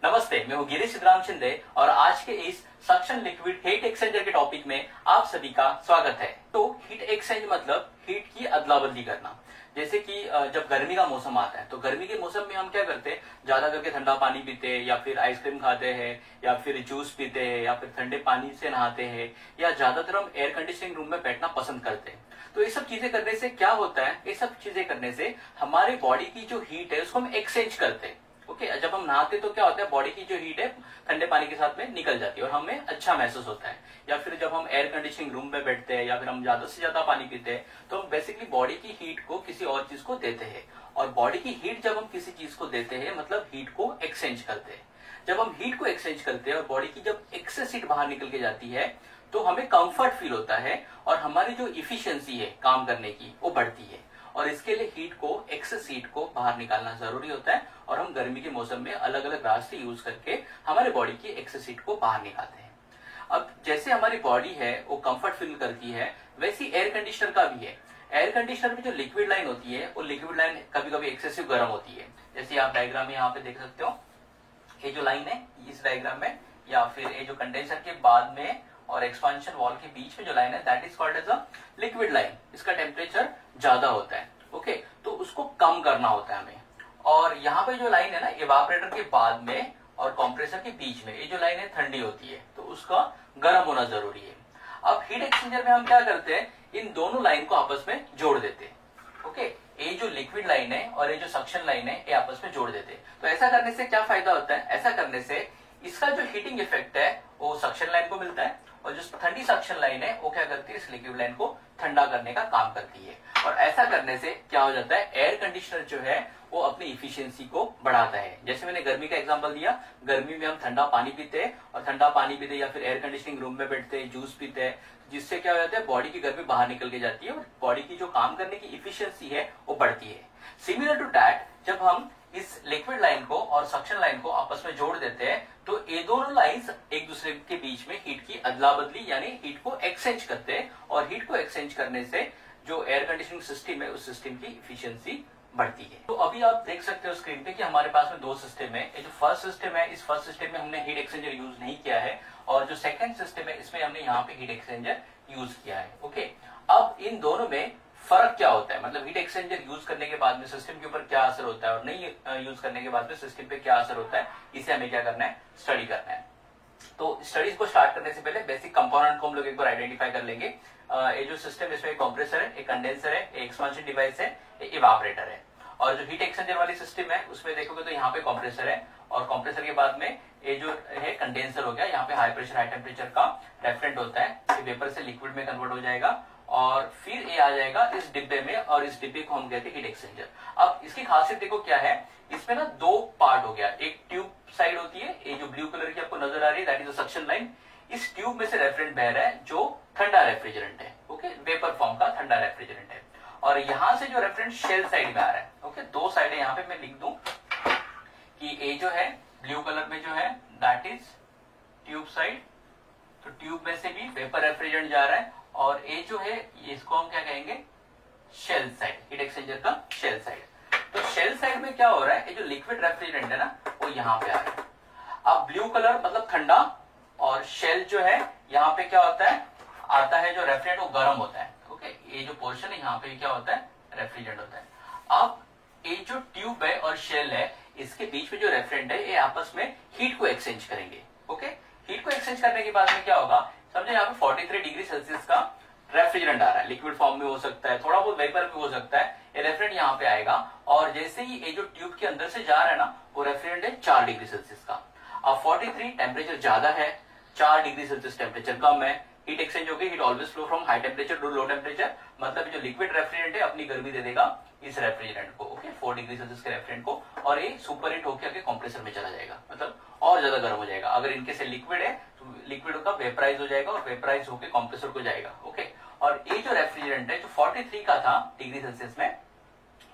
नमस्ते, मैं हूं गिरीश सिद्धराम शिंदे और आज के इस सक्शन लिक्विड हीट एक्सचेंजर के टॉपिक में आप सभी का स्वागत है। तो हीट एक्सचेंज मतलब हीट की अदला बदली करना। जैसे कि जब गर्मी का मौसम आता है तो गर्मी के मौसम में हम क्या करते हैं, ज्यादा करके ठंडा पानी पीते हैं या फिर आइसक्रीम खाते हैं या फिर जूस पीते हैं या फिर ठंडे पानी से नहाते हैं या ज्यादातर हम एयर कंडीशनिंग रूम में बैठना पसंद करते हैं। तो ये सब चीजें करने से क्या होता है, ये सब चीजें करने से हमारे बॉडी की जो हीट है उसको हम एक्सचेंज करते हैं। ओके, जब हम नहाते तो क्या होता है, बॉडी की जो हीट है ठंडे पानी के साथ में निकल जाती है और हमें अच्छा महसूस होता है। या फिर जब हम एयर कंडीशनिंग रूम में बैठते हैं या फिर हम ज्यादा से ज्यादा पानी पीते हैं तो हम बेसिकली बॉडी की हीट को किसी और चीज को देते हैं। और बॉडी की हीट जब हम किसी चीज को देते हैं मतलब हीट को एक्सचेंज करते हैं। जब हम हीट को एक्सचेंज करते हैं और बॉडी की जब एक्सेस हीट बाहर निकल के जाती है तो हमें कंफर्ट फील होता है और हमारी जो इफिशियंसी है काम करने की वो बढ़ती है। और इसके लिए हीट को, एक्सेस हीट को बाहर निकालना जरूरी होता है और हम गर्मी के मौसम में अलग अलग रास्ते यूज करके हमारे बॉडी की एक्सेस हीट को बाहर निकालते हैं। अब जैसे हमारी बॉडी है वो कंफर्ट फील करती है, वैसी एयर कंडीशनर का भी है। एयर कंडीशनर में जो लिक्विड लाइन होती है वो लिक्विड लाइन कभी कभी एक्सेसिव गर्म होती है। जैसे आप डायग्राम में यहाँ पे देख सकते हो, ये जो लाइन है इस डायग्राम में, या फिर ये जो कंडेंसर के बाद में और एक्सपांशन वॉल के बीच में जो लाइन है that is called as a liquid line. इसका टेम्परेचर ज्यादा होता है। ओके, तो उसको कम करना होता है हमें। और यहाँ पे जो लाइन है ना, इवापोरेटर के बाद में और कंप्रेसर के बीच में ये जो लाइन है ठंडी होती है, तो उसका गर्म होना जरूरी है। अब हीट एक्सचेंजर में हम क्या करते हैं, इन दोनों लाइन को आपस में जोड़ देते हैं। ओके, ये जो लिक्विड लाइन है और ये जो सक्शन लाइन है ये आपस में जोड़ देते हैं। तो ऐसा करने से क्या फायदा होता है, ऐसा करने से इसका जो हीटिंग इफेक्ट है वो सक्शन लाइन को मिलता है और जो ठंडी सक्शन लाइन है वो क्या करती है, इस लिक्विड लाइन को ठंडा करने का काम करती है। और ऐसा करने से क्या हो जाता है, एयर कंडीशनर जो है वो अपनी इफिशियंसी को बढ़ाता है। जैसे मैंने गर्मी का एग्जांपल दिया, गर्मी में हम ठंडा पानी पीते हैं और ठंडा पानी पीते या फिर एयर कंडीशनिंग रूम में बैठते हैं, जूस पीते हैं, जिससे क्या हो जाता है, बॉडी की गर्मी बाहर निकल के जाती है और बॉडी की जो काम करने की इफिशियंसी है वो बढ़ती है। सिमिलर टू दैट, जब हम इस लिक्विड लाइन को और सक्शन लाइन को आपस में जोड़ देते हैं तो ये दोनों लाइंस एक दूसरे के बीच में हीट की अदला बदली यानी हीट को एक्सचेंज करते हैं। और हीट को एक्सचेंज करने से जो एयर कंडीशनिंग सिस्टम है उस सिस्टम की इफिशियंसी बढ़ती है। तो अभी आप देख सकते हो स्क्रीन पे कि हमारे पास में दो सिस्टम है। ये जो फर्स्ट सिस्टम है, इस फर्स्ट सिस्टम में हमने हीट एक्सचेंजर यूज नहीं किया है और जो सेकंड सिस्टम है इसमें हमने यहाँ पे हीट एक्सचेंजर यूज किया है। ओके, अब इन दोनों में फर्क क्या होता है, मतलब हीट एक्सचेंजर यूज करने के बाद में सिस्टम के ऊपर क्या असर होता है और नहीं यूज करने के बाद में सिस्टम पे क्या असर होता है, इसे हमें क्या करना है, स्टडी करना है। तो स्टडीज को स्टार्ट करने से पहले बेसिक कंपोनेंट को हम लोग एक बार आइडेंटिफाई कर लेंगे। ये जो सिस्टम, इसमें एक कंप्रेसर है, एक कंडेंसर है, एक एक्सपांशन डिवाइस है, एक इवापोरेटर है। और जो हीट एक्सचेंजर वाली सिस्टम है उसमें देखोगे तो यहाँ पे कंप्रेसर है और कंप्रेसर के बाद में ये जो है कंडेंसर हो गया। यहाँ पे हाई प्रेशर हाई टेम्परेचर का रेफ्रिजरेंट होता है, ये वेपर से लिक्विड में कन्वर्ट हो जाएगा और फिर ये आ जाएगा इस डिब्बे में और इस डिब्बे को हम कहते हैं हीट एक्सचेंजर। अब इसकी खासियत देखो क्या है, इसमें ना दो पार्ट हो गया, एक ट्यूब साइड होती है, ये जो ब्लू कलर की आपको नजर आ रही है दैट इज सक्शन लाइन। इस ट्यूब में से रेफ्रिजरेंट बह रहा है जो ठंडा रेफ्रिजरेंट है। ओके, वेपर फॉर्म का ठंडा रेफ्रिजरेंट है। और यहां से जो रेफ्रिजरेंट शेल साइड में आ रहा है। ओके, दो साइड है, यहाँ पे मैं लिख दूं कि ये जो है ब्लू कलर में जो है दैट इज ट्यूब साइड। तो ट्यूब में से भी वेपर रेफ्रिजरेंट जा रहा है और ये जो है इसको हम क्या कहेंगे, शेल साइड, हीट एक्सचेंजर का शेल साइड। तो शेल साइड में क्या हो रहा है, ये जो लिक्विड रेफ्रिजरेंट है ना वो यहाँ पे आ रहा है। अब ब्लू कलर मतलब ठंडा और शेल जो है यहाँ पे क्या होता है, आता है जो रेफ्रिजरेंट वो गर्म होता है। ओके, ये जो पोर्शन है यहाँ पे क्या होता है, रेफ्रिजरेंट होता है। अब ये जो ट्यूब है और शेल है इसके बीच में जो रेफ्रिजरेंट है ये आपस में हीट को एक्सचेंज करेंगे। ओके, हीट को एक्सचेंज करने के बाद में क्या होगा, समझे यहाँ पे 43 डिग्री सेल्सियस का रेफ्रिजरेंट आ रहा है, लिक्विड फॉर्म में हो सकता है, थोड़ा बहुत वेपर भी हो सकता है। ये रेफ्रिजरेंट यहाँ पे आएगा और जैसे ही ये जो ट्यूब के अंदर से जा रहा है ना वो रेफ्रिजरेंट है 4 डिग्री सेल्सियस का। अब 43 टेम्परेचर ज्यादा है, 4 डिग्री सेल्सियस टेम्परेचर कम है, हीट एक्सचेंज होगी, heat always flow from high temperature to low temperature. मतलब जो लिक्विड रेफ्रिजरेंट है अपनी गर्मी दे देगा इस रेफ्रिजरेंट को। ओके, 4 डिग्री सेल्सियस के रेफ्रिजरेंट को, और ये सुपर हीट होकर आगे कंप्रेसर में चला जाएगा, मतलब और ज्यादा गर्म हो जाएगा। अगर इनके से लिक्विड है तो लिक्विड का वेपराइज हो जाएगा और वेपराइज होकर कंप्रेसर को जाएगा। ओके, और ये जो रेफ्रिजरेंट है जो 43 का था डिग्री सेल्सियस में,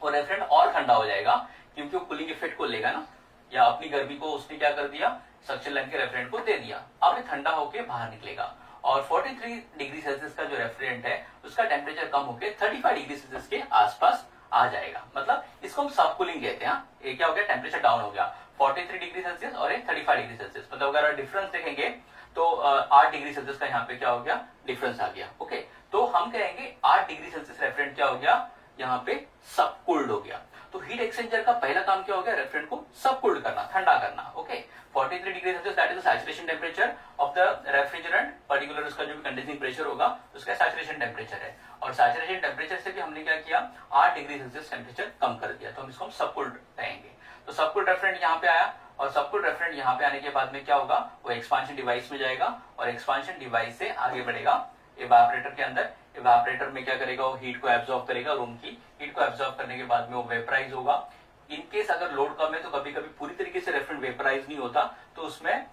वो रेफ्रिजरेंट और ठंडा हो जाएगा क्योंकि वो कूलिंग इफेक्ट को लेगा ना, या अपनी गर्मी को उसने क्या कर दिया, सक्शन लाइन के रेफ्रिजरेंट को दे दिया। अब ये ठंडा होकर बाहर निकलेगा और 43 डिग्री सेल्सियस का जो रेफ्रिजरेंट है उसका टेम्परेचर कम होकर 35 डिग्री सेल्सियस के आसपास आ जाएगा। मतलब इसको हम सब कूलिंग कहते हैं। ये क्या हो गया, टेम्परेचर डाउन हो गया 43 डिग्री सेल्सियस और एक 35 डिग्री सेल्सियस। मतलब अगर डिफरेंस देखेंगे तो 8 डिग्री सेल्सियस का यहाँ पे क्या हो गया, डिफरेंस आ गया। ओके, तो हम कहेंगे 8 डिग्री सेल्सियस रेफ्रिजरेंट क्या हो गया, यहाँ पे सब कूल्ड हो गया। तो हीट एक्सचेंजर का पहला काम क्या हो गया, रेफ्रिजरेंट को सब कूल्ड करना, ठंडा करना। Okay, 43 degree Celsius that is the saturation temperature of the refrigerant, particular उसका जो भी कंडेंसिंग प्रेशर होगा उसका सैचुरेशन टेम्परेचर है। और सैचुरेशन टेम्परेचर से भी हमने क्या किया, 8 डिग्री सेल्सियस टेम्परेचर कम कर दिया, तो हम इसको सब कूल्ड कहेंगे। तो सब कूल्ड रेफ्रिजरेंट यहाँ पे आया, और सब कूल्ड रेफ्रिजरेंट यहाँ पे आने के बाद में क्या होगा, वो एक्सपांशन डिवाइस में जाएगा और एक्सपांशन डिवाइस से आगे बढ़ेगा इवेपोरेटर के अंदर। इवेपोरेटर में क्या करेगा, वो हीट को एब्जॉर्ब करेगा, रूम की हीट को एब्जॉर्ब करने के बाद में वो वेपराइज होगा। इनकेस अगर लोड कम है तो कभी कभी पूरी तरीके से रेफ्रिजरेंट वेपराइज नहीं होता, तो उसमें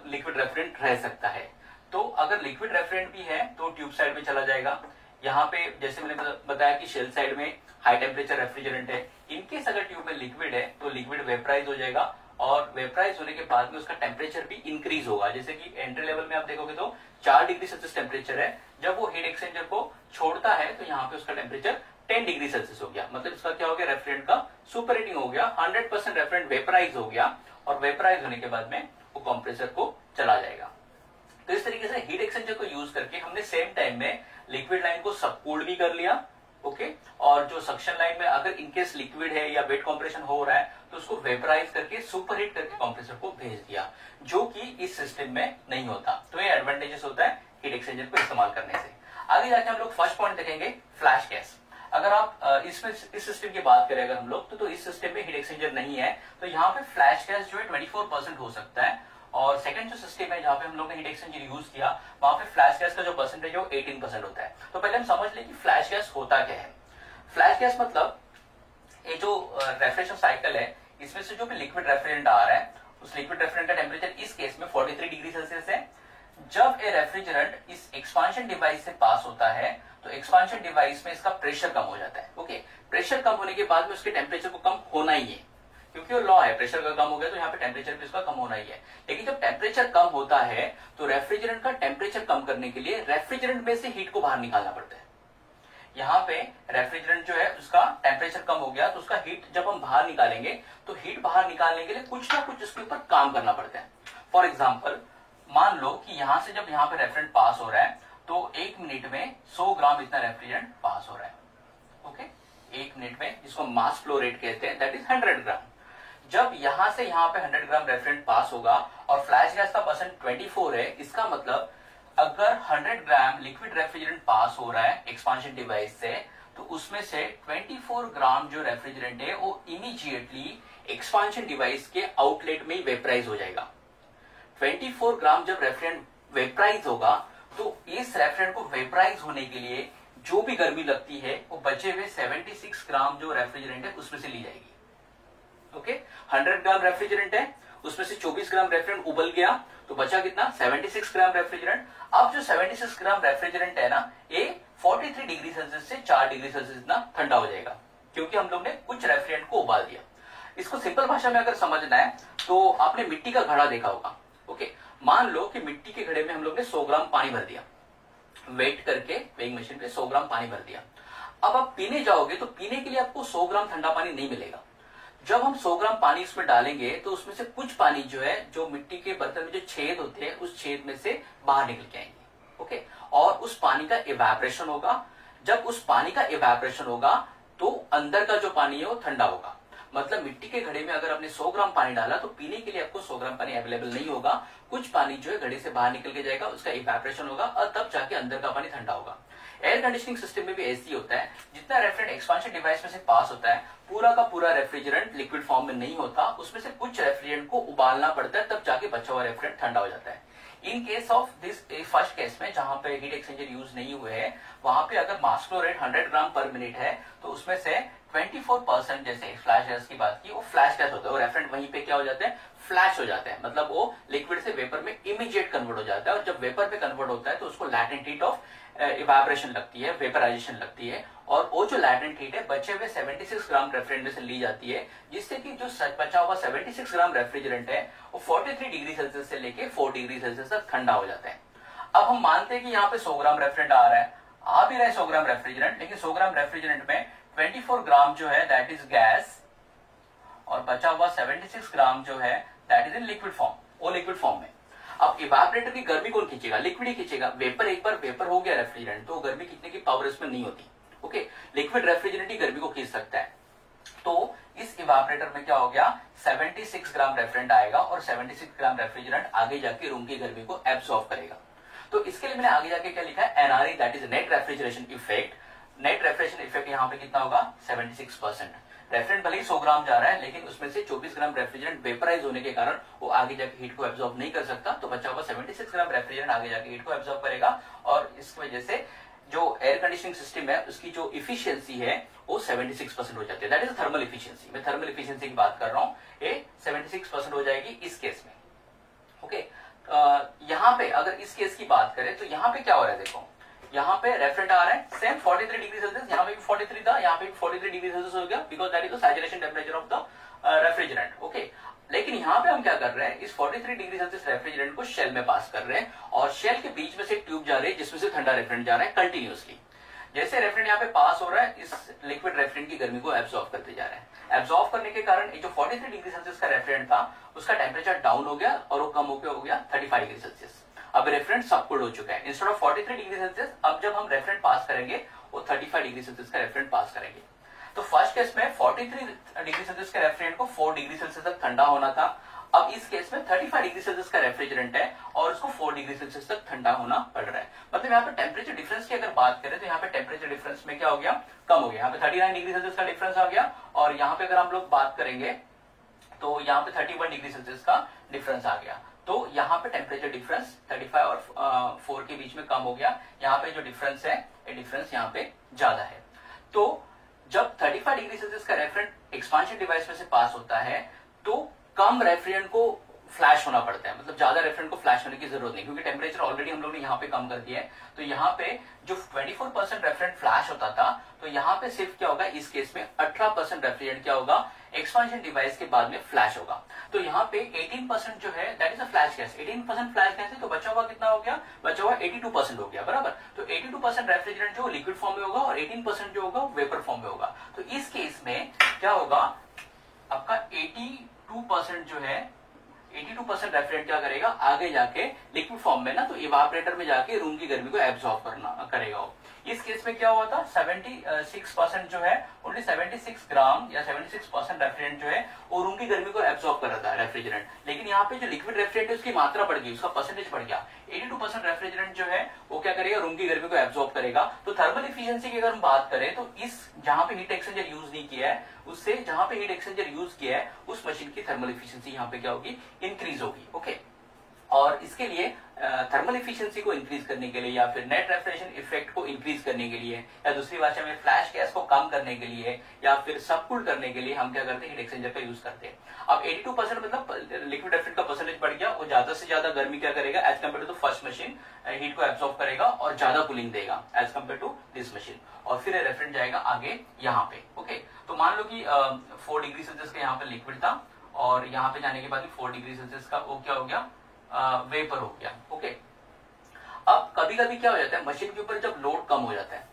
लिक्विड रेफ्रिजरेंट रह सकता है। तो अगर लिक्विड रेफ्रिजरेंट भी है तो ट्यूब साइड में चला जाएगा। यहाँ पे जैसे मैंने बताया कि शेल साइड में हाई टेम्परेचर रेफ्रिजरेंट है। इनकेस अगर ट्यूब में लिक्विड है तो लिक्विड वेपराइज हो जाएगा, और वेपराइज होने के बाद में उसका टेम्परेचर भी इंक्रीज होगा। जैसे कि एंट्री लेवल में आप देखोगे तो 4 डिग्री सेल्सियस टेम्परेचर है, जब वो हीट एक्सचेंजर को छोड़ता है तो यहाँ पे उसका टेम्परेचर 10 डिग्री सेल्सियस हो गया। मतलब इसका क्या हो गया, रेफ्रिजरेंट का सुपर हीटिंग हो गया, 100% रेफ्रिजरेंट वेपराइज हो गया, और वेपराइज होने के बाद में वो कंप्रेसर को चला जाएगा। तो इस तरीके से हीट एक्सचेंजर को यूज करके हमने सेम टाइम में लिक्विड लाइन को सब कूल्ड भी कर लिया। ओके, और जो सक्शन लाइन में अगर इनकेस लिक्विड है या वेट कंप्रेशन हो रहा है तो उसको वेपराइज करके सुपरहीट करके कंप्रेसर को भेज दिया, जो कि इस सिस्टम में नहीं होता। तो ये एडवांटेजेस होता है हीट एक्सचेंजर को इस्तेमाल करने से। आगे जाके हम लोग फर्स्ट पॉइंट देखेंगे, फ्लैश गैस। अगर आप इसमें इस सिस्टम की बात करें अगर हम लोग तो इस सिस्टम में हीट एक्सचेंजर नहीं है, तो यहाँ पे फ्लैश गैस जो है 24% हो सकता है। और सेकंड जो सिस्टम है जहां पे हम लोग ने हीट एक्सचेंजर यूज किया, वहां पे फ्लैश गैस का जो परसेंटेज है वो 18% होता है। तो पहले हम समझ लें कि फ्लैश गैस होता क्या है। फ्लैश गैस मतलब ये जो रेफ्रिजरेशन साइकिल है, इसमें से जो भी लिक्विड रेफ्रिजरेंट आ रहा है, उस लिक्विड रेफ्रिजरेंट का टेम्परेचर इस केस में 43 डिग्री सेल्सियस है। जब ये रेफ्रिजरेंट इस एक्सपांशन डिवाइस से पास होता है तो एक्सपांशन डिवाइस में इसका प्रेशर कम हो जाता है। ओके, प्रेशर कम होने के बाद में उसके टेम्परेचर को कम होना ही है, क्योंकि वो लॉ है, प्रेशर का कम हो गया तो यहाँ पे टेम्परेचर भी उसका कम होना ही है। लेकिन जब टेम्परेचर कम होता है तो रेफ्रिजरेंट का टेम्परेचर कम करने के लिए रेफ्रिजरेंट में से हीट को बाहर निकालना पड़ता है। यहाँ पे रेफ्रिजरेंट जो है उसका टेम्परेचर कम हो गया तो उसका हीट जब हम बाहर निकालेंगे तो हीट बाहर निकालने के लिए कुछ ना कुछ उसके ऊपर काम करना पड़ता है। फॉर एग्जाम्पल, मान लो कि यहाँ से जब यहाँ पे रेफ्रिजरेंट पास हो रहा है तो 1 मिनट में 100 ग्राम इतना रेफ्रिजरेंट पास हो रहा है। ओके, 1 मिनट में, जिसको मास फ्लो रेट कहते हैं, दैट इज 100 ग्राम। जब यहां से यहां पे 100 ग्राम रेफ्रिजरेंट पास होगा और फ्लैश गैस का परसेंट 24 है, इसका मतलब अगर 100 ग्राम लिक्विड रेफ्रिजरेंट पास हो रहा है एक्सपांशन डिवाइस से, तो उसमें से 24 ग्राम जो रेफ्रिजरेंट है वो इमीडिएटली एक्सपांशन डिवाइस के आउटलेट में ही वेपराइज हो जाएगा। 24 ग्राम जब रेफ्रिजरेंट वेपराइज होगा तो इस रेफ्रिजरेंट को वेपराइज होने के लिए जो भी गर्मी लगती है वो बचे हुए 76 ग्राम जो रेफ्रिजरेंट है उसमें से ली जाएगी। ओके, 100 ग्राम रेफ्रिजरेंट है, उसमें से 24 ग्राम रेफ्रिजरेंट उबल गया तो बचा कितना, 76 ग्राम रेफ्रिजरेंट। अब जो 76 ग्राम रेफ्रिजरेंट है ना, ये 43 डिग्री सेल्सियस से 4 डिग्री सेल्सियस इतना ठंडा हो जाएगा, क्योंकि हम लोग ने कुछ रेफ्रिजरेंट को उबाल दिया। इसको सिंपल भाषा में अगर समझना है तो आपने मिट्टी का घड़ा देखा होगा। ओके, मान लो कि मिट्टी के घड़े में हम लोग ने 100 ग्राम पानी भर दिया, वेट करके वेइंग मशीन पे 100 ग्राम पानी भर दिया। अब आप पीने जाओगे तो पीने के लिए आपको 100 ग्राम ठंडा पानी नहीं मिलेगा। जब हम 100 ग्राम पानी उसमें डालेंगे तो उसमें से कुछ पानी जो है, जो मिट्टी के बर्तन में जो छेद होते हैं उस छेद में से बाहर निकल के आएंगे। ओके, और उस पानी का इवेपोरेशन होगा। जब उस पानी का इवेपोरेशन होगा तो अंदर का जो पानी है वो ठंडा होगा। मतलब मिट्टी के घड़े में अगर आपने 100 ग्राम पानी डाला तो पीने के लिए आपको 100 ग्राम पानी अवेलेबल नहीं होगा, कुछ पानी जो है घड़े से बाहर निकल के जाएगा, उसका इवेपोरेशन होगा और तब जाके अंदर का पानी ठंडा होगा। एयर कंडीशनिंग सिस्टम में भी ऐसी होता है, जितना रेफ्रिजरेंट एक्सपांशन डिवाइस में से पास होता है पूरा का पूरा रेफ्रिजरेंट लिक्विड फॉर्म में नहीं होता, उसमें से कुछ रेफ्रिजरेंट को उबालना पड़ता है, तब जाके बचा हुआ रेफ्रिजरेंट ठंडा हो जाता है। In case of this first case में जहां पे हीट एक्सचेंजर यूज नहीं हुए हैं, वहां पे अगर मास फ्लो रेट 100 ग्राम पर मिनट है तो उसमें से 24% जैसे फ्लैश गैस की बात की, वो फ्लैश गैस होता है, वो रेफ्रिजरेंट वहीं पे क्या हो जाते हैं, फ्लैश हो जाते हैं। मतलब वो लिक्विड से वेपर में इमीडिएट कन्वर्ट हो जाता है, और जब वेपर पे कन्वर्ट होता है तो उसको लैटेंट हीट ऑफ इवेपोरेशन लगती है, वेपराइजेशन लगती है, और वो जो लैटेंट हीट है बचे हुए 76 ग्राम रेफ्रिजरेंट में से ली जाती है, जिससे कि जो बचा हुआ 76 ग्राम रेफ्रिजरेंट है वो 43 डिग्री सेल्सियस से लेके 4 डिग्री सेल्सियस तक ठंडा हो जाता है। अब हम मानते हैं कि यहाँ पे 100 ग्राम रेफ्रिजरेंट आ रहा है, आ भी रहा है 100 ग्राम रेफ्रिजरेंट, लेकिन 100 ग्राम रेफ्रिजरेंट में 24 ग्राम जो है दैट इज गैस और बचा हुआ 76 ग्राम जो है that is in liquid form, वो लिक्विड फॉर्म में। अब इवापोरेटर की गर्मी कौन खींचेगा? लिक्विड ही खींचेगा। वेपर, एक बार वेपर हो गया रेफ्रिजरेंट तो गर्मी खींचने की पावर इसमें नहीं होती। ओके, लिक्विड रेफ्रिजरेंट ही गर्मी को खींच सकता है। तो इस इवापोरेटर में क्या हो गया, 76 ग्राम रेफ्रिजरेंट आएगा और 76 ग्राम रेफ्रिजरेंट आगे जाके रूम की गर्मी को एब्सॉर्ब करेगा। तो इसके लिए मैंने आगे जाके क्या लिखा है, NRE that is net refrigeration effect. Net refrigeration effect यहाँ पे कितना होगा, 76%। रेफ्रिजरेंट भले ही 100 ग्राम जा रहा है लेकिन उसमें से 24 ग्राम रेफ्रिजरेंट वेपराइज होने के कारण वो आगे जाके हीट को एब्सॉर्ब नहीं कर सकता, तो बचा हुआ 76 ग्राम रेफ्रिजरेंट आगे जाके हीट को एब्सॉर्ब करेगा और इस वजह से जो एयर कंडीशनिंग सिस्टम है उसकी जो इफिशियंसी है वो 76% हो जाती है। That is thermal efficiency. मैं थर्मल इफिशियंसी की बात कर रहा हूँ, ये 76% हो जाएगी इस केस में। ओके, यहाँ पे अगर इस केस की बात करें तो यहाँ पे क्या हो रहा है, देखो यहाँ पे रेफ्रिजरेंट आ रहा है सेम 43 डिग्री सेल्सियस, यहाँ पे भी 43 था, यहाँ पे भी 43 डिग्री सेल्सियस हो गया because that is the saturation temperature of the refrigerant. Okay, लेकिन यहाँ पे हम क्या कर रहे हैं, इस 43 डिग्री सेल्सियस रेफ्रिजरेंट को शेल में पास कर रहे हैं और शेल के बीच में से एक ट्यूब जा रही है जिसमें से ठंडा रेफ्रिजरेंट जा रहा है कंटिन्यूअसली। जैसे रेफ्रिजरेंट यहाँ पे पास हो रहा है, इस लिक्विड रेफ्रिजरेंट की गर्मी को एब्सॉर्ब करते जा रहे हैं। एब्सॉर्ब करने के कारण जो 43 डिग्री सेल्सियस का रेफ्रिजरेंट था उसका टेम्परेचर डाउन हो गया और वो कम होकर हो गया 35 डिग्री सेल्सियस। अब रेफ्रिजरेंट सबकुल्ड हो चुका है। इंस्टेड ऑफ 43 डिग्री सेल्सियस अब जब हम रेफ्रिजरेंट पास करेंगे वो 35 डिग्री सेल्सियस का रेफ्रिजरेंट पास करेंगे। तो फर्स्ट केस में 43 डिग्री सेल्सियस के रेफ्रिजरेंट को 4 डिग्री सेल्सियस तक ठंडा होना था। अब इस केस में 35 डिग्री सेल्सियस का रेफ्रिजरेंट है और उसको 4 डिग्री सेल्सियस तक ठंडा होना पड़ रहा है। मतलब यहाँ पे टेम्परेचर डिफरेंस की अगर बात करें तो यहाँ पे टेम्परेचर डिफरेंस में क्या हो गया, कम हो गया। यहाँ पे 39 डिग्री सेल्सियस का डिफरेंस आ गया और यहाँ पे अगर हम लोग बात करेंगे तो यहाँ पे 31 डिग्री सेल्सियस का डिफरेंस आ गया। तो यहाँ पे टेम्परेचर डिफरेंस 35 और 4 के बीच में कम हो गया। यहाँ पे जो डिफरेंस है ये डिफरेंस यहाँ पे ज्यादा है। तो जब 35 डिग्री सेल्सियस का रेफ्रिजरेंट एक्सपांशन डिवाइस में से पास होता है तो कम रेफ्रिजरेंट को फ्लैश होना पड़ता है, मतलब ज्यादा रेफ्रिजरेंट को फ्लैश होने की जरूरत नहीं क्योंकि टेम्परेचर ऑलरेडी हम लोग ने यहाँ पे कम कर दिया है। तो यहाँ पे जो 24% रेफ्रिजरेंट फ्लैश होता था तो यहाँ पे सिर्फ क्या होगा, इस केस में 18% रेफ्रिजरेंट क्या होगा, एक्सपांशन डिवाइस के बाद में फ्लैश होगा। तो यहाँ पे 18% जो है that is a flash gas. 18% flash gas है तो बचा हुआ कितना हो गया, बचा हुआ 82% हो गया बराबर। तो 82% रेफ्रिजरेंट जो लिक्विड फॉर्म में होगा और 18% जो होगा वेपर फॉर्म में होगा। तो इस केस में क्या होगा, आपका 82% जो है 82% रेफ्रिजरेंट क्या करेगा, आगे जाके लिक्विड फॉर्म में ना तो इवापोरेटर में जाके रूम की गर्मी को एब्सॉर्ब करना करेगा। इस केस में क्या हुआ था, 76% जो है ओनली 76 ग्राम या 76% रेफ्रिजरेंट जो है वो रूम की गर्मी को एब्सॉर्ब कर रहा था रेफ्रिजरेंट। लेकिन यहाँ पे जो लिक्विड रेफ्रिजरेंट है उसकी मात्रा बढ़ गई, उसका परसेंटेज बढ़ गया। 82% रेफ्रिजरेंट जो है वो क्या करेगा, रूम की गर्मी को एब्सॉर्ब करेगा। तो थर्मल इफिशियंसी की अगर हम बात करें तो इस जहां पे हीट एक्सचेंजर यूज नहीं किया है उससे जहां पे हीट एक्सचेंजर यूज किया है उस मशीन की थर्मल इफिशियंसी यहाँ पे क्या होगी, इंक्रीज होगी। ओके, और इसके लिए थर्मल इफिशियंसी को इंक्रीज करने के लिए या फिर नेट रेफ्रिजरेशन इफेक्ट को इंक्रीज करने के लिए या दूसरी भाषा में फ्लैश गैस को कम करने के लिए या फिर सबकूल करने के लिए हम क्या करते हैं, हीट एक्सचेंजर का यूज करते हैं। अब 82% मतलब लिक्विड रेफ्रिजरेंट का परसेंटेज बढ़ गया, वो ज्यादा से ज्यादा गर्मी क्या करेगा as compare to first machine, heat को एब्सॉर्ब करेगा और ज्यादा कूलिंग देगा as compare to this machine. और फिर रेफ्रिजरेंट जाएगा आगे यहाँ पे। ओके, तो मान लो कि 4 डिग्री सेल्सियस का यहाँ पे लिक्विड था और यहाँ पे जाने के बाद 4 डिग्री सेल्सियस का वो क्या हो गया, वेपर हो गया। ओके, अब कभी कभी क्या हो जाता है, मशीन के ऊपर जब लोड कम हो जाता है,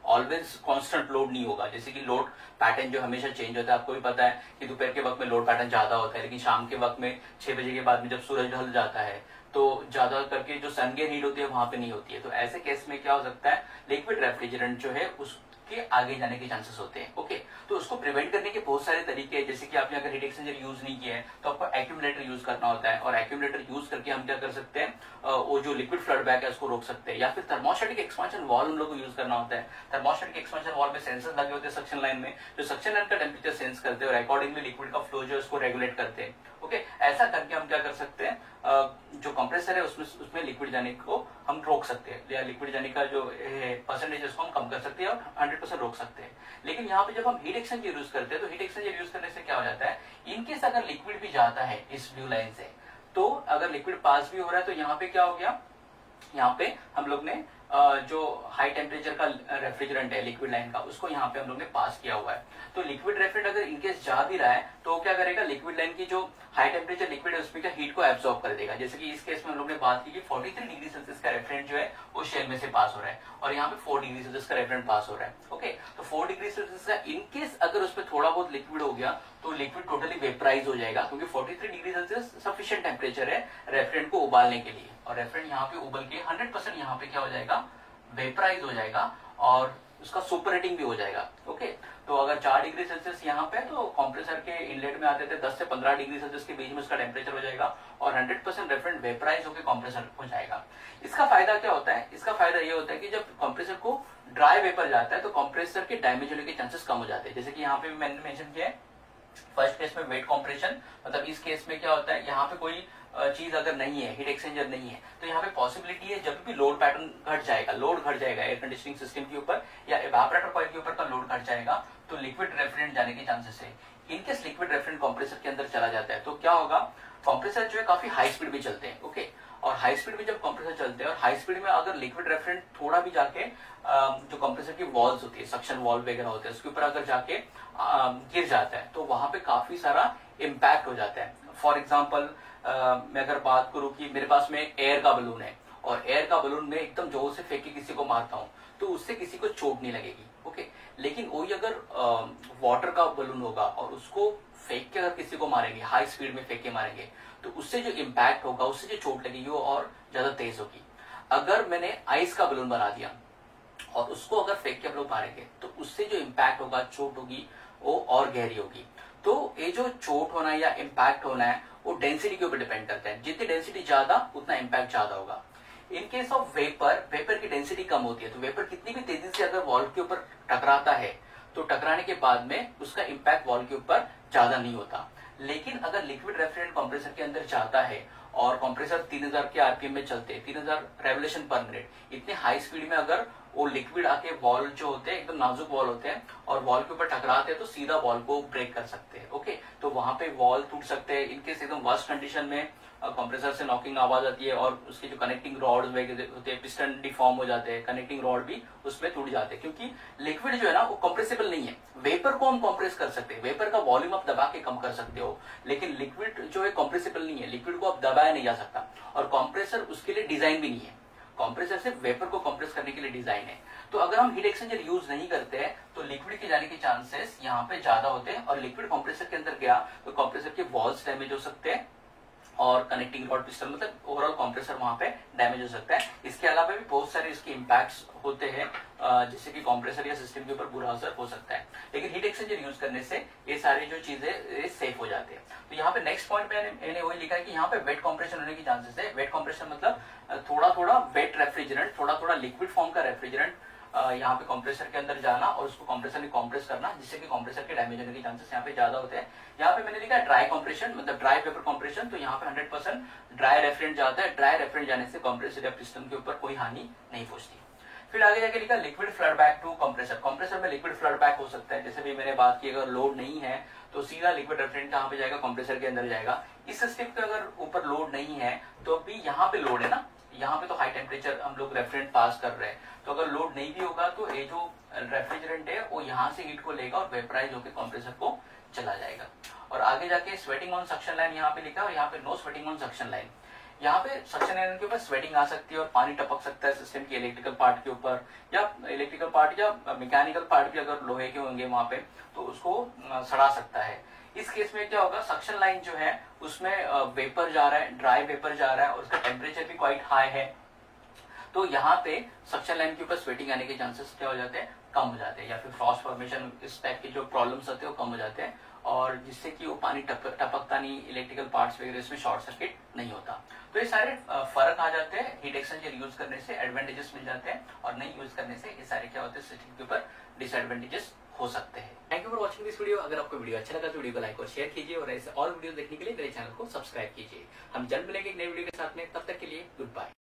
ऑलवेज कांस्टेंट लोड नहीं होगा, जैसे कि लोड पैटर्न जो हमेशा चेंज होता है। आपको भी पता है कि दोपहर के वक्त में लोड पैटर्न ज्यादा होता है लेकिन शाम के वक्त में 6 बजे के बाद में जब सूरज ढल जाता है तो ज्यादा करके जो सन की हीट होती है वहां पे नहीं होती है। तो ऐसे केस में क्या हो सकता है, लिक्विड रेफ्रिजरेंट जो है उसके आगे जाने के चांसेस होते हैं। ओके, तो उसको प्रिवेंट करने के बहुत सारे तरीके हैं, जैसे कि आपने अगर हीट एक्सचेंजर यूज नहीं किया है तो आपको एक्यूमुलेटर यूज करना होता है और एक्यूमुलेटर यूज करके हम क्या कर सकते हैं, वो जो लिक्विड फ्लड बैक है उसको रोक सकते हैं। या फिर थर्मोस्टेटिक एक्सपेंशन वाल्व हम लोग को यूज करना होता है। थर्मोस्टेटिक एक्सपेंशन वाल्व में सेंसर लगे होते हैं सक्शन लाइन में, जो सक्शन लाइन का टेम्परेचर सेंस करते हैं और अकॉर्डिंगली लिक्विड का फ्लो जो है उसको रेगुलेट करते हैं। ओके, ऐसा करके हम क्या कर सकते हैं, जो कंप्रेसर है उसमें लिक्विड जाने को हम रोक सकते हैं या लिक्विड जाने का जो परसेंटेज उसको हम कम कर सकते हैं और 100% रोक सकते हैं। लेकिन यहाँ पे जब हम हीट एक्सचेंजर यूज करते हैं तो हीट एक्सचेंजर यूज करने से क्या हो जाता है, इनकेस अगर लिक्विड भी जाता है इस ब्लू लाइन से तो अगर लिक्विड पास भी हो रहा है तो यहाँ पे क्या हो गया, यहाँ पे हम लोग ने जो हाई टेम्परेचर का रेफ्रिजरेंट है लिक्विड लाइन का, उसको यहाँ पे हम लोग ने पास किया हुआ है। तो लिक्विड रेफ्रिजरेंट अगर इनकेस जा भी रहा है तो क्या करेगा, लिक्विड लाइन की जो हाई टेम्परेचर लिक्विड है उसमें क्या हीट को एब्सॉर्ब कर देगा। जैसे कि इस केस में हम लोग ने बात की कि 43 डिग्री सेल्सियस का रेफ्रिजरेंट जो है वो शेल में से पास हो रहा है और यहाँ पे 4 डिग्री सेल्सियस का रेफ्रिजरेंट पास हो रहा है। ओके, तो 4 डिग्री सेल्सियस का इनकेस अगर उसमें थोड़ा बहुत लिक्विड हो गया तो लिक्विड टोटली वेपराइज हो जाएगा, क्योंकि 43 डिग्री सेल्सियस सफिशिएंट टेम्परेचर है रेफ्रिजरेंट को उबालने के लिए। और रेफ्रिजरेंट यहाँ पे उबल के 100% यहाँ पे क्या हो जाएगा, वेपराइज हो जाएगा और उसका सुपर हीटिंग भी हो जाएगा। ओके, तो अगर 4 डिग्री सेल्सियस यहाँ पे तो कंप्रेसर के इनलेट में आते थे 10 से 15 डिग्री सेल्सियस के बीच में उसका टेम्परेचर हो जाएगा और 100% रेफ्रिजरेंट वेपराइज होकर कंप्रेसर हो जाएगा। इसका फायदा क्या होता है, इसका फायदा ये होता है कि जब कंप्रेसर को ड्राई वेपर जाता है तो कंप्रेसर के डैमेज होने के चांसेस कम हो जाते हैं। जैसे कि यहाँ पे मैंने मेंशन किया है फर्स्ट केस में वेट कंप्रेशन, मतलब इस केस में क्या होता है, यहाँ पे कोई चीज अगर नहीं है, हीट एक्सचेंजर नहीं है, तो यहाँ पे पॉसिबिलिटी है जब भी लोड पैटर्न घट जाएगा, लोड घट जाएगा एयर कंडीशनिंग सिस्टम के ऊपर या इवेपोरेटर कॉइल के ऊपर का लोड घट जाएगा तो लिक्विड रेफ्रिजरेंट जाने के चांसेस है। इनकेस लिक्विड रेफ्रिजरेंट कंप्रेसर के अंदर चला जाता है तो क्या होगा, कंप्रेसर जो है काफी हाई स्पीड में चलते हैं। ओके, और हाई स्पीड में जब कंप्रेसर चलते हैं और हाई स्पीड में अगर लिक्विड रेफ्रिजरेंट थोड़ा भी जाके जो कंप्रेसर की वॉल्स होती है, सक्शन वॉल्व वगैरह होते हैं, उसके ऊपर अगर जाके गिर जाता है तो वहां पे काफी सारा इम्पैक्ट हो जाता है। फॉर एग्जाम्पल मैं अगर बात करूं कि मेरे पास में एयर का बलून है और एयर का बलून में एकदम जोर से फेंक के किसी को मारता हूं तो उससे किसी को चोट नहीं लगेगी। ओके, लेकिन वही अगर वाटर का बलून होगा और उसको फेंक के अगर किसी को मारेंगे, हाई स्पीड में फेंक के मारेंगे, तो उससे जो इम्पैक्ट होगा, उससे जो चोट लगेगी वो और ज्यादा तेज होगी। अगर मैंने आइस का बलून बना दिया और उसको अगर फेंक के हम लोग मारेंगे तो उससे जो इम्पैक्ट होगा, चोट होगी, वो और गहरी होगी। तो ये जो चोट होना है या इम्पैक्ट होना है वो डेंसिटी के ऊपर डिपेंड करता है, जितनी डेंसिटी ज्यादा उतना इम्पैक्ट ज्यादा होगा। In case of vapour, vapour की डेंसिटी कम होती है तो वेपर कितनी भी तेजी से अगर वॉल्व के ऊपर टकराता है तो टकराने के बाद में उसका इम्पैक्ट वॉल्व के ऊपर ज्यादा नहीं होता। लेकिन अगर लिक्विड रेफ्रिजरेंट कंप्रेसर के अंदर जाता है और कंप्रेसर 3000 के आरपीएम में चलते हैं, 3000 रेवोल्यूशन पर मिनट, इतने हाई स्पीड में अगर वो लिक्विड आके वॉल जो होते हैं एकदम नाजुक वॉल होते हैं और वॉल के ऊपर टकराते हैं तो सीधा वॉल को ब्रेक कर सकते हैं। ओके, तो वहां पे वॉल टूट सकते हैं। इनकेस एकदम वर्स्ट कंडीशन में कंप्रेसर से नॉकिंग आवाज आती है और उसके जो कनेक्टिंग रॉड होते हैं, पिस्टन डिफॉर्म हो जाते हैं, कनेक्टिंग रॉड भी उसमें टूट जाते हैं, क्योंकि लिक्विड जो है ना वो कंप्रेसिबल नहीं है। वेपर को हम कंप्रेस कर सकते हैं, वेपर का वॉल्यूम आप दबा के कम कर सकते हो, लेकिन लिक्विड जो है कंप्रेसिबल नहीं है, लिक्विड को आप दबाया नहीं जा सकता और कंप्रेसर उसके लिए डिजाइन भी नहीं है। कंप्रेसर सिर्फ वेपर को कंप्रेस करने के लिए डिजाइन है। तो अगर हम हीट एक्सचेंजर यूज नहीं करते हैं तो लिक्विड के जाने के चांसेस यहाँ पे ज्यादा होते हैं और लिक्विड कंप्रेसर के अंदर गया तो कंप्रेसर के वॉल्स डैमेज हो सकते हैं और कनेक्टिंग रॉड, पिस्टन, मतलब ओवरऑल कंप्रेसर वहां पे डैमेज हो सकता है। इसके अलावा भी बहुत सारे इसके इम्पैक्ट्स होते हैं जिससे कि कंप्रेसर या सिस्टम के ऊपर बुरा असर हो सकता है। लेकिन हीट एक्सचेंजर यूज करने से ये सारी जो चीजें सेफ हो जाते हैं। तो यहाँ पे नेक्स्ट पॉइंट मैंने वही लिखा है कि यहाँ पे वेट कंप्रेशन होने की चांसेस है। वेट कंप्रेशन मतलब थोड़ा थोड़ा वेट रेफ्रिजरेंट, थोड़ा थोड़ा लिक्विड फॉर्म का रेफ्रिजरेंट यहाँ पे कंप्रेसर के अंदर जाना और उसको कंप्रेसर में कंप्रेस करना, जिससे कि कंप्रेसर के डैमेज होने के चांसेस यहाँ पे ज्यादा होते हैं। यहाँ पे मैंने लिखा है ड्राई कंप्रेशन, मतलब ड्राई वेपर कंप्रेशन, तो यहाँ पे 100% ड्राई रेफ्रिजरेंट जाता है। ड्राई रेफ्रिजरेंट जाने से कंप्रेसर या पिस्टन के ऊपर कोई हानि नहीं पहुंचती। फिर आगे जाके लिखा liquid flood back to compressor. Compressor में लिक्विड फ्लड बैक हो सकता है, जैसे भी मैंने बात की, अगर लोड नहीं है तो सीधा लिक्विड रेफ्रिजरेंट कहाँ पे जाएगा, कंप्रेसर के अंदर जाएगा। इस सिस्टम के अगर ऊपर लोड नहीं है तो भी यहाँ पे लोड है ना, यहाँ पे तो हाई टेम्परेचर हम लोग रेफ्रिजरेंट पास कर रहे हैं, तो अगर लोड नहीं भी होगा तो ये जो रेफ्रिजरेंट है वो यहाँ से हीट को लेगा और वेपराइज होकर कंप्रेसर को चला जाएगा। और आगे जाके स्वेटिंग ऑन सक्शन लाइन यहाँ पे लिखा और यहाँ पे no sweating on suction line. यहाँ पे सक्शन लाइन के ऊपर स्वेटिंग आ सकती है और पानी टपक सकता है सिस्टम के इलेक्ट्रिकल पार्ट के ऊपर, या इलेक्ट्रिकल पार्ट या मैकेनिकल पार्ट भी अगर लोहे के होंगे वहां पे तो उसको सड़ा सकता है। इस केस में क्या होगा, सक्शन लाइन जो है उसमें वेपर जा रहा है, ड्राई वेपर जा रहा है और उसका टेम्परेचर भी क्वाइट हाई है, तो यहाँ पे सक्शन लाइन के ऊपर स्वेटिंग आने के चांसेस क्या हो जाते हैं, कम हो जाते हैं, या फिर फ्रॉस्ट फॉर्मेशन, इस टाइप के जो प्रॉब्लम्स होते हैं वो कम हो जाते हैं और जिससे कि वो पानी टपकता नहीं, इलेक्ट्रिकल पार्ट्स वगैरह इसमें शॉर्ट सर्किट नहीं होता। तो ये सारे फर्क आ जाते हैं। हीट एक्सचेंजर यूज करने से एडवांटेजेस मिल जाते हैं और नहीं यूज करने से ये सारे क्या होते हैं, सिस्टम के ऊपर डिसएडवांटेजेस हो सकते हैं। Thank you for watching this video. अगर आपको वीडियो अच्छा लगा तो वीडियो को लाइक और शेयर कीजिए और ऐसे और वीडियो देखने के लिए मेरे चैनल को सब्सक्राइब कीजिए। हम जल्द मिलेंगे एक नई वीडियो के साथ में, तब तक के लिए गुड बाय।